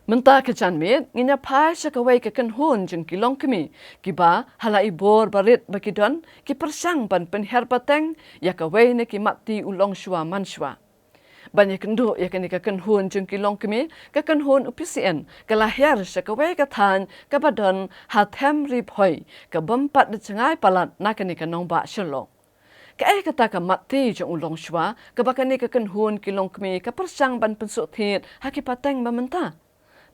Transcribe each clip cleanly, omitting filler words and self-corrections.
Mentah kecanmit, nginya pai syakawai kekan hun jeng kilong kemi. Kiba halai bor barit bagi don, ki persang ban penher pateng, ya kawai ne ki mati ulong shua man shua. Banyak kendu ya kini kekan hun jeng kilong kemi, kekan hun UPCN, kelahir syakawai katan, kabadon hatem rip hoi, kebempat de cengai palat nak kini kenong bak syelong. Kaya kata ke mati jeng ulong shua, kebakani kekan hun kilong kemi, ke persang ban pensuk tit, haki pateng mementah.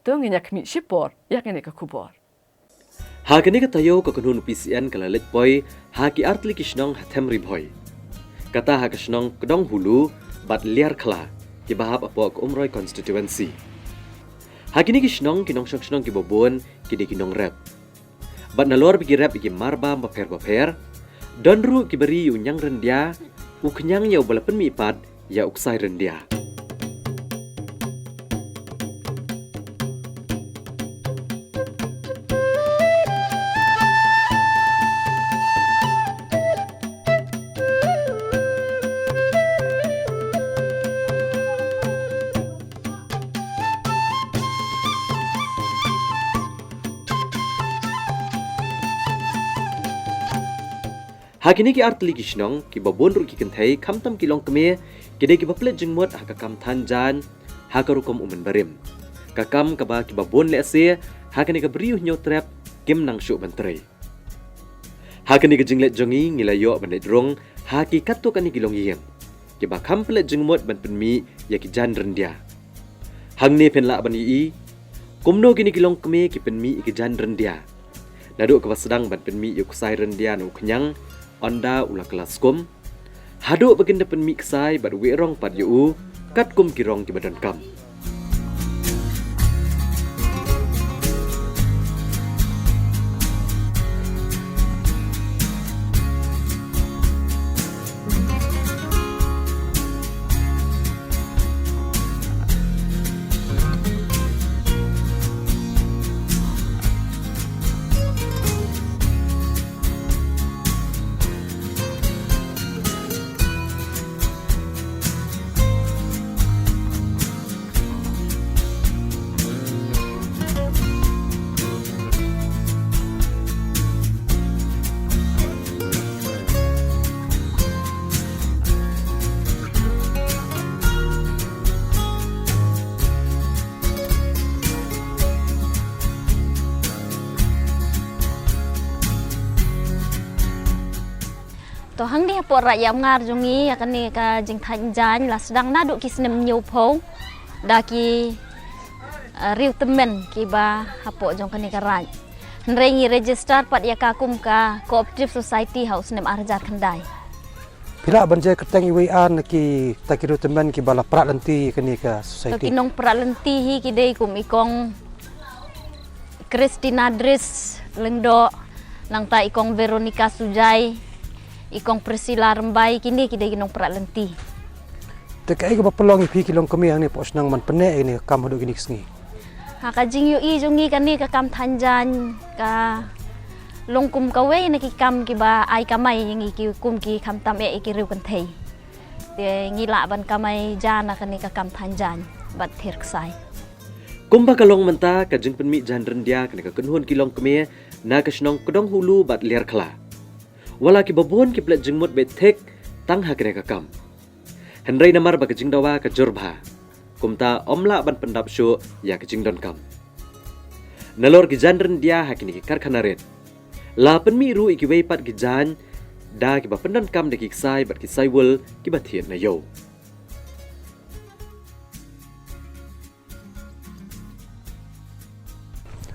Tuang inyak mi sipor, yak ini ke kubor. Hakini ka tayo kakunhun PCN kalalit boy, haki artli kisnong hatem ribhoy. Kata hakasnong kedong hulu, bat liar kala, kibahap apo ke umroy constituency. Hakini kisnong kinong syong kibobon, kidi kinong rep. Bat nalor bigi rep bigi marba baper, donru kibari unyang rendia, uknyang ya ubalapan mi ipad, ya uksay rendia. Hakini ki artli kisnong ki babon ru ki kentai kamtam kilong keme kide ki baplet jengmot hakakam tanjan hakarukom umen barim kakam kaba ki babon le ase hakini ka briuh nyotrap kim nang syuk bantre hakini ka jinglet jongi ngilayo bandet rong haki katto kani kilong yeng ki ba kamplet jengmot ban penmi ya ki jan rendia hangne penla ban yi kumno kini kilong keme ki penmi ki jan rendia nadu ka sedang ban penmi yuk sai rendia no kenyang Onda ulah kelas kum, haduk baginda pen miksai bad wirong pad yu, kat kum kirong ki badan kam. To hang dia por rakyat ngar jongi akan ni ka jing tanjan lah sedang naduk ki senem nyupau daki riu temen ki ba hapok jong kani karaj nrengi register pat ya kakum ka cooperative society house nem arjar kendai pila banje keteng iwan ki takiru temen ki bala prak lenti kani ka society kinong prak lenti hi ki dei kum ikong Christina Dris lengdo nang ta ikong Veronica Sujai ikong Priscilla Rembai kini kita ginong perak lenti. Tekai ke pelong ipi kilong kami yang ni pos nang man penek ini kam hodok gini sengi. Ha kajing yu i jongi kani ka kam tanjan ka longkum kawe ni ki kam ki ba ai kamai yang ki kum ki kam tam e ki riu kan thei. Te ngila ban kamai jana kani ka kam tanjan bat thir ksai. Kumba kalong menta ka jeng penmi jan rendia kani ka kenhun kilong kami na ka snong kedong hulu bat liar kala. Wala ki babon ki plet jengmut betek tang hakne kakam. Henry namar ba kajing dawa ka jorbha. Kumta omla ban pendap syu ya kajing don kam. Nalor ki janren dia hakini ki karkhanaret. La penmi ru iki weipat ki jan da ki ba pendan kam de ki sai bat ki saiwul ki ba thien na yo.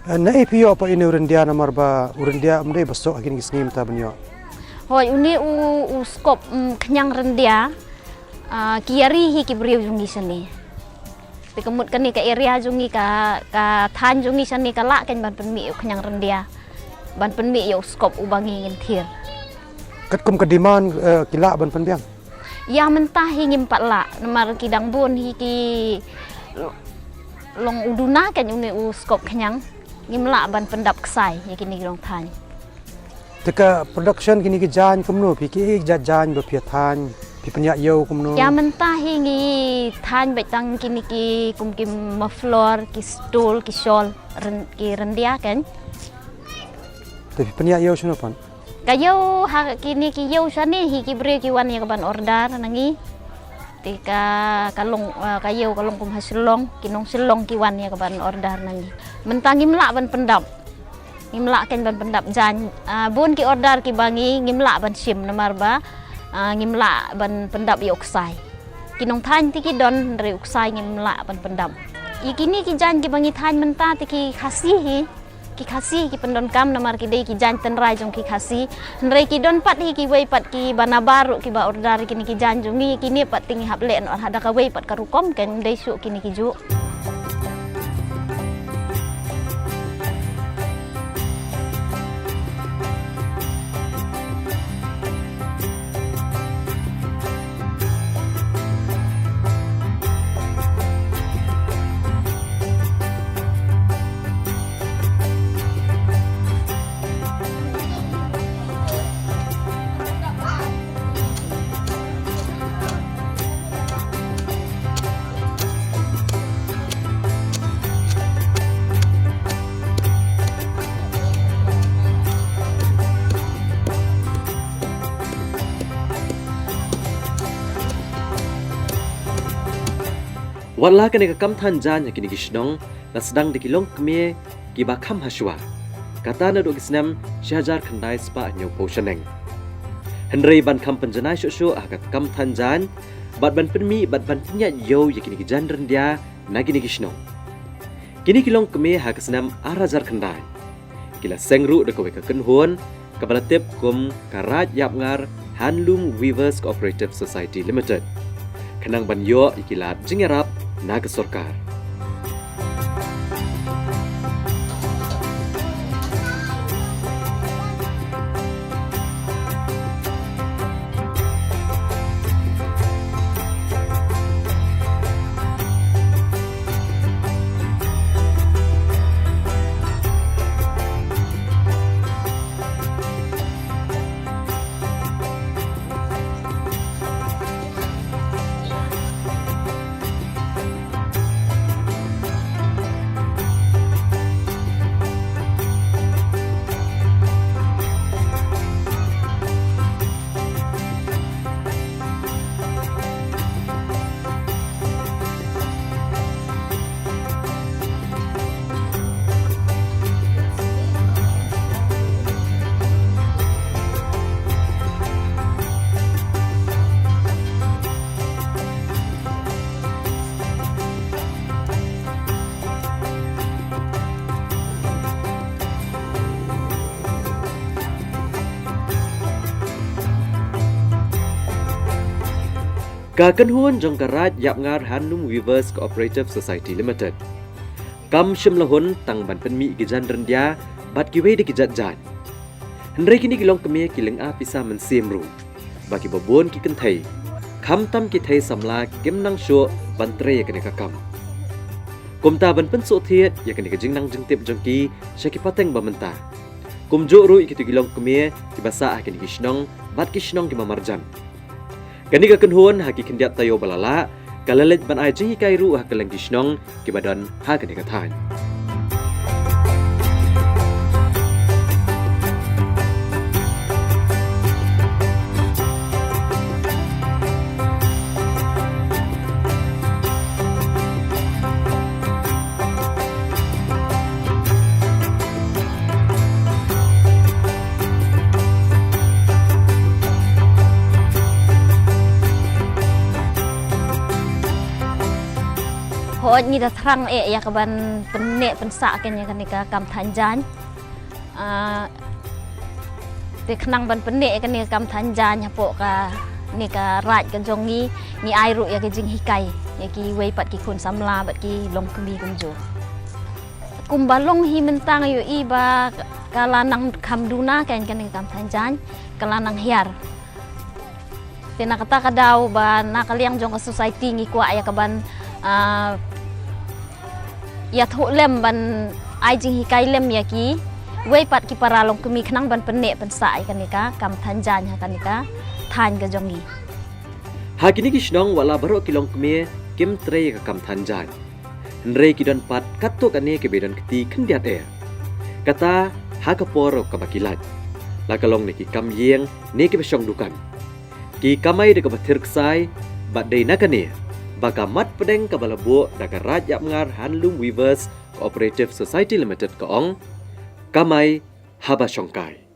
Na APO apa ini urendia namar ba urendia amdai besok hakini sengi mta benyo. Hoi uni u skop kenyang rendia kiari hi ki beriu jungi sini. Pikemut kani ka area jungi ka than jungi sini ka lak kan ban penmi kenyang rendia. Ban penmi yo skop ubangi ngentir. Kat kum kediman kila ban penbiang. Ya mentah hi ngimpat lak namar kidang bun hi ki long uduna kan uni u skop kenyang ngimlak ban pendap ksai hi kini long than. Teka production kini ke jan kumno piki jan ba piathan penyak yo kumno. Ya mentah hingi than baik tang kini ki kum kim floor ki stool ki shawl ki rendia kan. Tapi penyak yo suno pan. Kayo ha kini ki yo sani hi ki bre ki wan ya kaban order nangi. Tika kalong kayo kalong kum hasilong kinong silong ki wan ya kaban order nangi. Mentang ngimla ban pendap. Ngimla kan ban pendap jan bun ki order ki bangi ngimla ban sim namar ba. Ngimla ban pendap i oksai kinong than ti ki don re oksai ngimla ban pendap ikini ki jan ki bangi than menta ti ki khasi ki pendon kam namar ki dei ki jan ten rai jong ki khasi re ki don pat hi ki wei pat ki bana baru ki ba order kini ki jan jong ni kini pat tingi hap len or hada ka wei pat karukom ken dei su kini ki ju Wala ka kam than jan ya kini gisnong na sedang di kilong keme ki ba kham haswa. Kata na do gisnam syajar khandai spa anyo poshaneng. Henry ban kam penjanai syo akat kam than jan bat ban penmi bat ban punya yo ya kini jan rendia na kini gisnong. Kini kilong keme ha kesnam arajar khandai. Kila sengru de kowe ka kenhon ka balatep kum karaj yapngar Handloom Weavers Cooperative Society Limited. Kenang ban yo ikilat jingerap naga sorkar. Kakan huan jong karat yapngar Handloom Weavers Cooperative Society Limited. Kam shimlahun tang ban penmi gijan rendia bat kiwe de kijat jan. Henry kini kilong keme kileng a pisa mensimru. Baki babon ki kentai. Kam tam ki thai samla kem nang sho ban tre kene kakam. Kumta ban pen so thiet ya kene jing nang jing tip jong ki shaki pateng ba menta. Kum jo ru ki kilong keme ki basa a kene kishnong bat kishnong ki mamarjan. Kani ka kenhon haki kendiat tayo balala kalalet ban ai jingi kairu ha kaleng kisnong kibadan ha kani ka than. Hoj ni dah terang ya kaban penek pensak kan ya kan ka kam thanjan. Te kenang ban penek kan ni kam thanjan hapo ka ni ka raj kan jong ni ai ru ya ke jing hikai ya ki wei pat ki kun samla bat ki long kemi kum jo. Kum balong hi mentang yo i ba kalanang kam duna kan ni kam thanjan kalanang hiar. Te nak kata kadau ba nakaliang jong ka society ngi kwa ya kaban ya thuk lem ban ai jing hikai lem ya ki wei pat ki paralong kemi kenang ban penek pensai kan ka kam thanjan ha kan ka than ka jongi Hagini kisnong wala baro kilong keme kem tre ka kam thanjan. Nre kidon pat katto kane ke bedan keti kendiat e. Kata hakaporo ka bakilat. Lakalong ne ki kam yeng ne ke besong dukan. Ki kamai de ka bathir ksai bat dei nakane. Bagamat pedeng ka balabo da ka rajap ngar Handloom Weavers Cooperative Society Limited ka ong kamai haba songkai.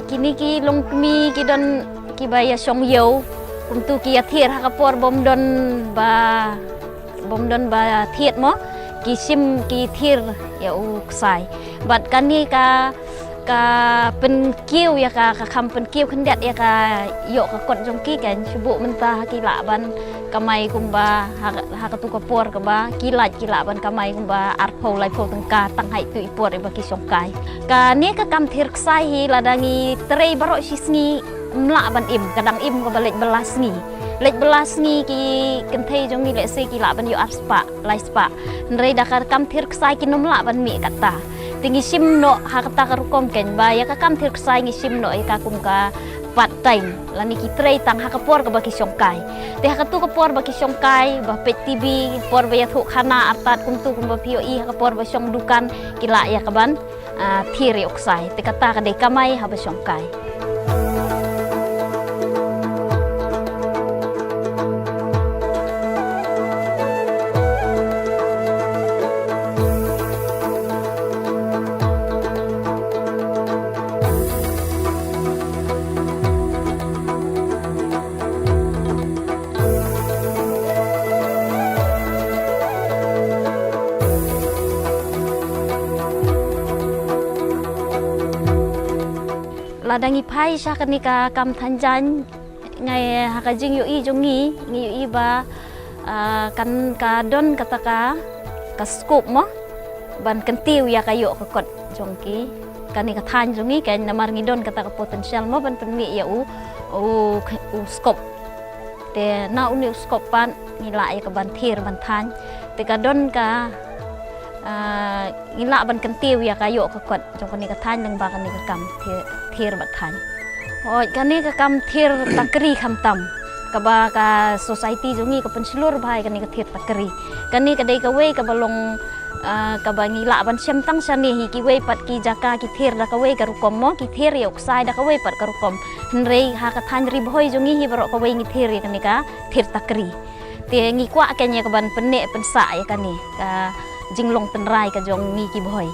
Kini ki long kami ki don ki baya song yo untuk ki athir hakapor bom don ba thiet mo ki sim ki thir ya u sai bat kani ka pen kiu ya ka kham pen kiu khendat ya ka yo ka kot jong ki kan subu mentah ki la ban kamai kumba hakatu kapor ka ba ki la ban kamai kumba arpo lai po tengka tang hai tu ipor ba ki songkai ka ni ka kam thir ksai hi ladangi trei baro sisngi mla ban im kadang im ko balik belas ngi lek belas ngi ki kenthei jong ni le se ki la ban yo arspa lai spa nrei dakar kam thir ksai ki nomla ban mi kata tinggi sim no hakata karukom ken ba ya ka kam thir ksai ngi sim no ka kum ka part time lani ki trei tang hakapor ka baki songkai te hakatu kapor baki songkai ba pet tv por ba ya thu khana atat kum tu kum ba POE hakapor ba song dukan kila ya kaban thir yoksai te kata ka de kamai ha ba songkai. Ladangi pai sya kanika kam thanjan ngai hakajing yo i jongi ngi yo i ba kan ka don kataka ka scoop mo ban kentiu ya kayo ka kot jongki kanika than jongi kan namar ngi don kataka potensial mo ban penmi ya u scoop te na uni scoop pan ngila ya ka ban thir ban than te ka don ka ngila ban kentiu ya kayo ka kot jong kanika than nang ba kanika kam thir bat than hoi kani ka kam thir takri kham tam ka ba ka society jongi ka pensilur bhai kani ka thir takri kani ka dei ka we ka balong ka ba ngila ban sem tang sani hi ki we pat ki jaka ki thir da ka we ka rukom mo ki thir yok sai da ka we pat ka rukom nrei ha ka than ri bhoi jongi hi baro ka we ngi thir kani ka thir takri te ngi kwa kanya ka ban penne pensa ya kani ka jinglong penrai ka jong ngi ki bhoi.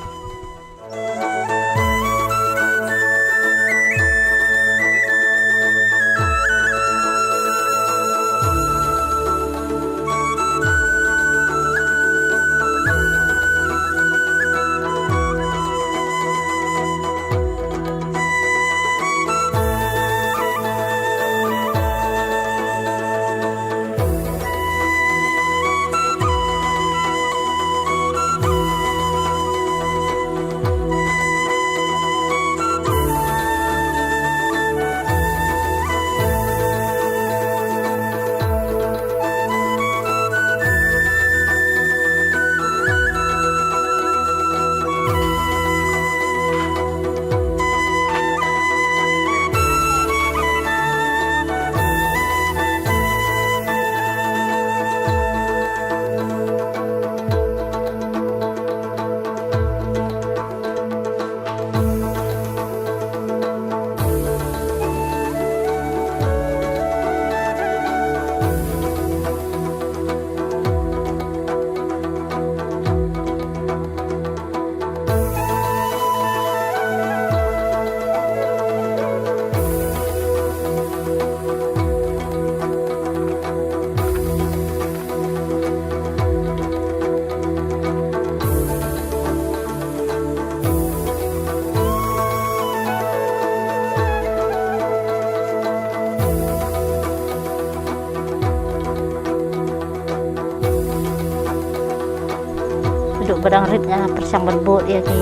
badang rit persang berbut ya ki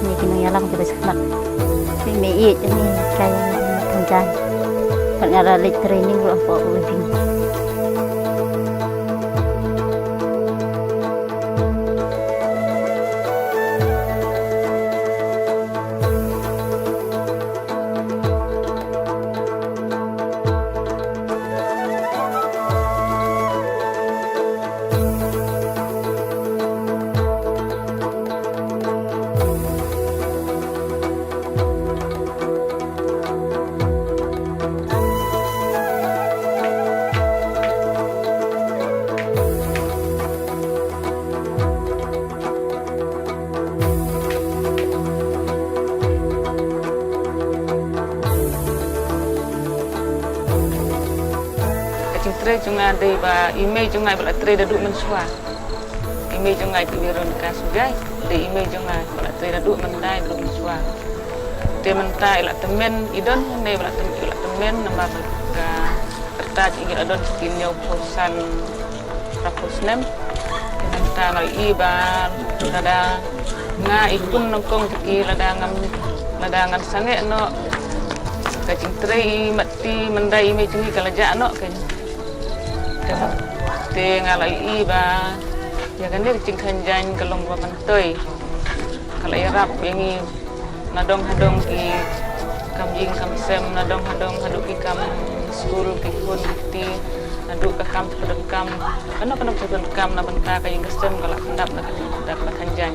ni kini yalang kita semat ni mei ni kayak tangjan kan ada lit training lo apa wedding tre junga de ba email junga bala tre da duk mensua email junga ti wirun ka sugai de email junga bala tre da duk mendai duk mensua de mentai la temen idon ne bala temen nama ka kertas igi adon skin nyau posan rapusnem menta ngal iba ada nga ikun nongkong ki ladangan sange no kacing tre mati mendai email jungi kala ja no kan te ngalai iba ya kan dia cing kanjan kalong bapan toy kalai rap yengi nadong hadong ki kam jing kam sem nadong hadong haduk ki kam school ki kun ti naduk ka kam pedekam kana kana pedekam na benta ka yang kesem kala pendap na kanjan